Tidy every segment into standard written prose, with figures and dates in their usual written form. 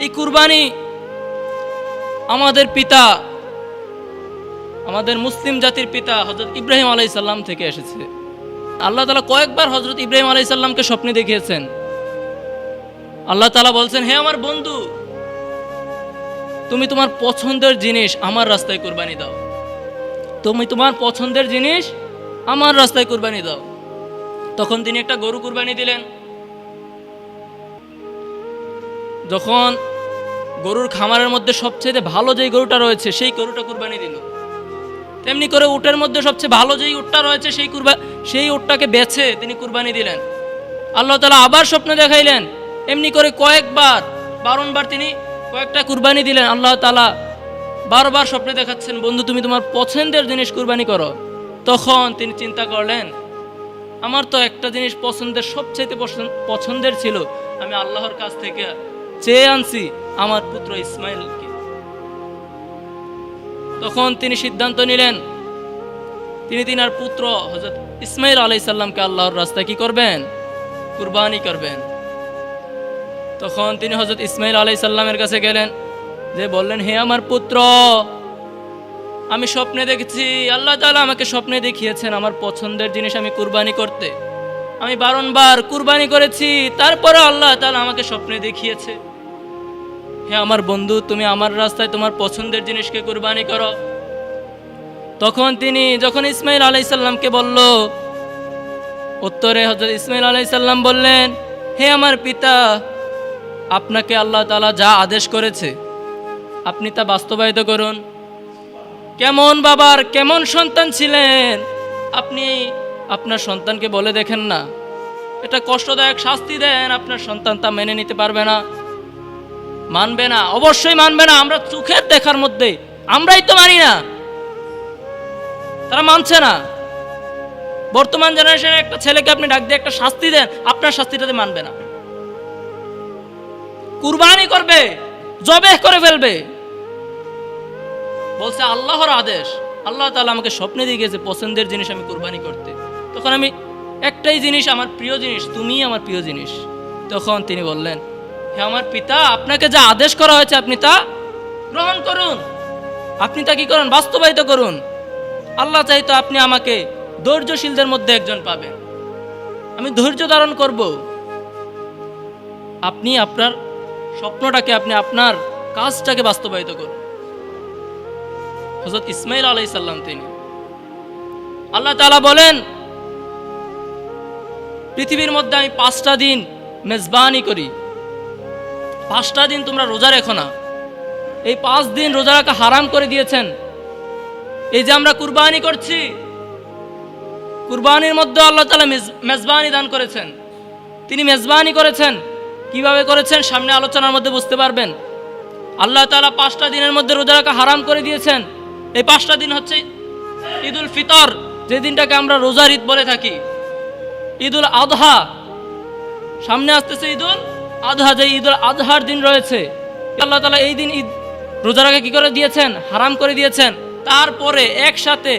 এই কুরবানি আমাদের পিতা, আমাদের মুসলিম জাতির পিতা হযরত ইব্রাহিম আলাইহিস সালাম থেকে এসেছে। আল্লাহ তাআলা কয়েকবার হযরত ইব্রাহিম আলাইহিস সালামকে স্বপ্নে দেখিয়েছেন। আল্লাহ তাআলা বলছেন, হে আমার বন্ধু, তুমি তোমার পছন্দের জিনিস আমার রাস্তায় কুরবানি দাও। তুমি তোমার পছন্দের জিনিস আমার রাস্তায় কুরবানি দাও। তখন তিনি একটা গরু কুরবানি দিলেন। যখন গরুর খামারের মধ্যে সবচেয়ে ভালো যেই গরুটা রয়েছে সেই গরুটা কুরবানি দিল। তেমনি করে উটের মধ্যে সবচেয়ে ভালো যেই উটটা রয়েছে সেই উটটাকে বেছে তিনি কুরবানি দিলেন। আল্লাহ তাআলা আবার স্বপ্নে দেখাইলেন। এমনি করে কয়েকবার, বারংবার তিনি কয়েকটা কুরবানি দিলেন। আল্লাহ তাআলা বারবার স্বপ্নে দেখাচ্ছেন, বন্ধু তুমি তোমার পছন্দের জিনিস কুরবানি করো। তখন তিনি চিন্তা করলেন, আমার তো একটা জিনিস পছন্দের, সবচেয়ে পছন্দের ছিল, আমি আল্লাহর কাছ থেকে চেয়ে আনছি আমার পুত্র ইসমাইলকে। তখন তিনি সিদ্ধান্ত নিলেন, তিনি তিনার পুত্র হযরত ইসমাইল আলাইহিস সালামকে আল্লাহর রাস্তায় কি করবেন? কুরবানি করবেন। তখন তিনি হযরত ইসমাইল আলাইহিস সালামের কাছে গেলেন, যে বললেন, হে আমার পুত্র, আমি স্বপ্নে দেখেছি, আল্লাহ তাআলা আমাকে স্বপ্নে দেখিয়েছেন আমার পছন্দের জিনিস আমি কুরবানি করতে। আমি বারংবার কুরবানি করেছি, তারপরে আল্লাহ তাআলা আমাকে স্বপ্নে দেখিয়েছে। হে আমার বন্ধু, তুমি আমার রাস্তায় তোমার পছন্দের জিনিসকে কুরবানি করো। তখন তিনি যখন ইসমাইল আলাইহিস সালামকে বলল, উত্তরে হযরত ইসমাইল আলাইহিস সালাম বললেন, হে আমার পিতা, আপনাকে আল্লাহ তাআলা যা আদেশ করেছে আপনি তা বাস্তবায়িত করুন। কেমন বাবার কেমন সন্তান ছিলেন আপনি, আপনার সন্তানকে বলে দেখেন না, এটা কষ্টদায়ক শাস্তি দেন, আপনার সন্তান তা মেনে নিতে পারবে না, মানবে না, অবশ্যই মানবে না। আমরা চোখের দেখার মধ্যে আমরাই তো মানি না, তারা মানছে না। বর্তমান জেনারেশনের একটা ছেলেকে আপনি ডাক দিয়ে একটা শাস্তি দেন, আপনার শাস্তিটাতে মানবে না, কুরবানি করবে, জবেহ করে ফেলবে। বলছে আল্লাহর আদেশ, আল্লাহ তাআলা আমাকে স্বপ্নে দিয়ে গেছে পছন্দের জিনিস আমি কুরবানি করতে। তখন আমি একটাই জিনিস, আমার প্রিয় জিনিস, তুমিই আমার প্রিয় জিনিস। তখন তিনি বললেন, হে আমার পিতা, আপনাকে যা আদেশ করা হয়েছে আপনি তা গ্রহণ করুন, আপনি তা কি করুন? বাস্তবায়িত করুন। আল্লাহ চাইতো আপনি আমাকে ধৈর্যশীলদের মধ্যে একজন পাবেন, আমি ধৈর্য ধারণ করব। আপনি আপনার স্বপ্নটাকে, আপনি আপনার কাজটাকে বাস্তবায়িত করুন। হযরত ইসমাইল আলাইহিস সালাম তিনি, আল্লাহ তাআলা বলেন, পৃথিবীর মধ্যে আমি 5টা দিন মেজবানি করি, 5টা দিন তোমরা রোজা রেখো না। এই 5 দিন রোজা রাখা হারাম করে দিয়েছেন। এই যে আমরা কুরবানি করছি, কুরবানির মধ্যে আল্লাহ তাআলা মেজবানি দান করেছেন। তিনি মেজবানি করেছেন, কিভাবে করেছেন সামনে আলোচনার মধ্যে বুঝতে পারবেন। আল্লাহ তাআলা 5টা দিনের মধ্যে রোজা রাখা হারাম করে দিয়েছেন। এই 5টা দিন হচ্ছে ঈদুল ফিতর, যে দিনটাকে আমরা রোজার ঈদ বলে থাকি, ঈদুল আযহা, সামনে আসতেছে ঈদুল আযহা, যে ঈদুল আযহার দিন রয়েছে, আল্লাহ তাআলা এই দিন ঈদ রোজা রাখা কি করে দিয়েছেন? হারাম করে দিয়েছেন। তারপরে একসাথে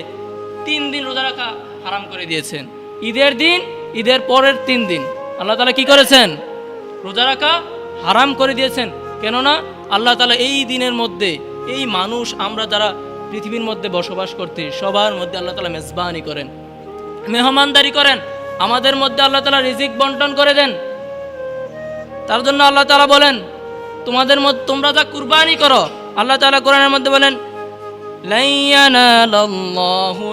3 দিন রোজা রাখা হারাম করে দিয়েছেন। ঈদের দিন, ঈদের পরের 3 দিন আল্লাহ তাআলা কি করেছেন? রোজা রাখা হারাম করে দিয়েছেন। কেননা আল্লাহ তাআলা এই দিনের মধ্যে, এই মানুষ আমরা যারা পৃথিবীর মধ্যে বসবাস করতে, সবার মধ্যে আল্লাহ তাআলা মেজবানি করেন, মেহমানদারি করেন, আমাদের মধ্যে আল্লাহ তাআলা রিজিক বন্টন করে দেন। তার জন্য আল্লাহ তাআলা বলেন, তোমাদের মধ্যে তোমরা যা কুরবানি করো, আল্লাহ তাআলা কোরআনের মধ্যে বলেন, লা ইয়ানালাল্লাহু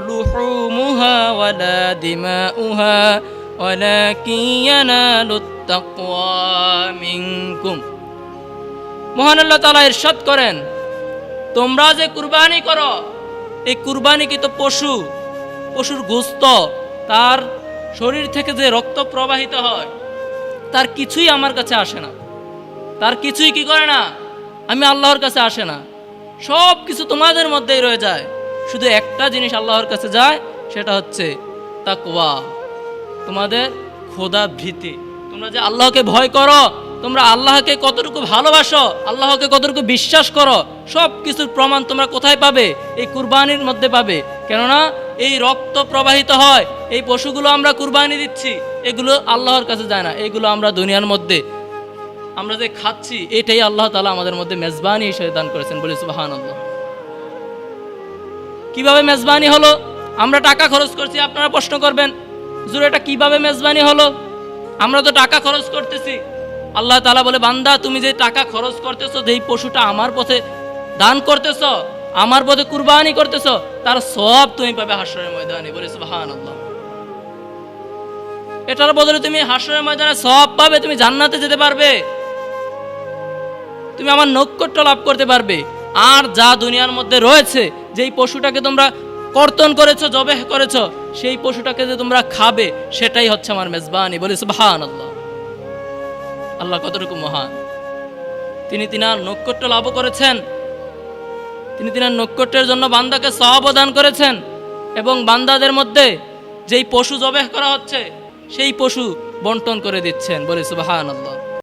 লুহুমুহা ওয়ালা দিমাউহা ওয়ালাকিন ইয়ানালুত তাকওয়া মিনকুম। মহান আল্লাহ তাআলা ইরশাদ করেন, তোমরা যে কুরবানি করো, এই কুরবানি কি তো পশুর গোশত, তার শরীর থেকে যে রক্ত প্রবাহিত হয়, তার কিছুই আমার কাছে আসে না, তার কিছুই কি করে না, আমি আল্লাহর কাছে আসে না। সব কিছু তোমাদের মধ্যেই রয়ে যায়, শুধু একটা জিনিস আল্লাহর কাছে যায়, সেটা হচ্ছে তাকওয়া, তোমাদের খোদা ভীতি। তোমরা যে আল্লাহকে ভয় করো, তোমরা আল্লাহকে কতটুকু ভালোবাসো, আল্লাহকে কতটুকু বিশ্বাস করো, সব কিছুর প্রমাণ তোমরা কোথায় পাবে? এই কুরবানির মধ্যে পাবে। কেননা এই রক্ত প্রবাহিত হয়, এই পশুগুলো আমরা কুরবানি দিচ্ছি, এগুলো আল্লাহর কাছে যায় না, এগুলো আমরা দুনিয়ার মধ্যে আমরা যে খাচ্ছি, এটাই আল্লাহ তাআলা আমাদের মধ্যে মেজবানি হিসেবে দান করেছেন। বলি সুবহানাল্লাহ। কিভাবে মেজবানি হলো? আমরা টাকা খরচ করছি, আপনারা প্রশ্ন করবেন হুজুর এটা কিভাবে মেজবানি হলো? আমরা তো টাকা খরচ করতেছি। আল্লাহ তাআলা বলে, বান্দা তুমি যে টাকা খরচ করতেছো, যেই পশুটা আমার পথে দান করতেছো, আমার পথে কুরবানি করতেছো, তার সওয়াব তুমি পাবে হাশরের ময়দানে। বলি সুবহানাল্লাহ। এটার বদলে তুমি হাশরের ময়দানে সওয়াব পাবে, তুমি জান্নাতে যেতে পারবে, তুমি আমার নৈকট্য লাভ করতে পারবে। আর যা দুনিয়ার মধ্যে রয়েছে, যেই পশুটাকে তোমরা কর্তন করেছো, জবেহ করেছো, সেই পশুটাকে যে তোমরা খাবে, সেটাই হচ্ছে আমার মেজবানি। বলি সুবহানাল্লাহ। আল্লাহ কতটুকু মহান! তিনি তিনার নৈকট্য লাভ করেছেন, তিনি তিনার নৈকট্যের জন্য বান্দাকে সওয়াব দান করেছেন, এবং বান্দাদের মধ্যে যেই পশু জবেহ করা হচ্ছে, সেই পশু বন্টন করে দিচ্ছেন। বলি সুবহানাল্লাহ।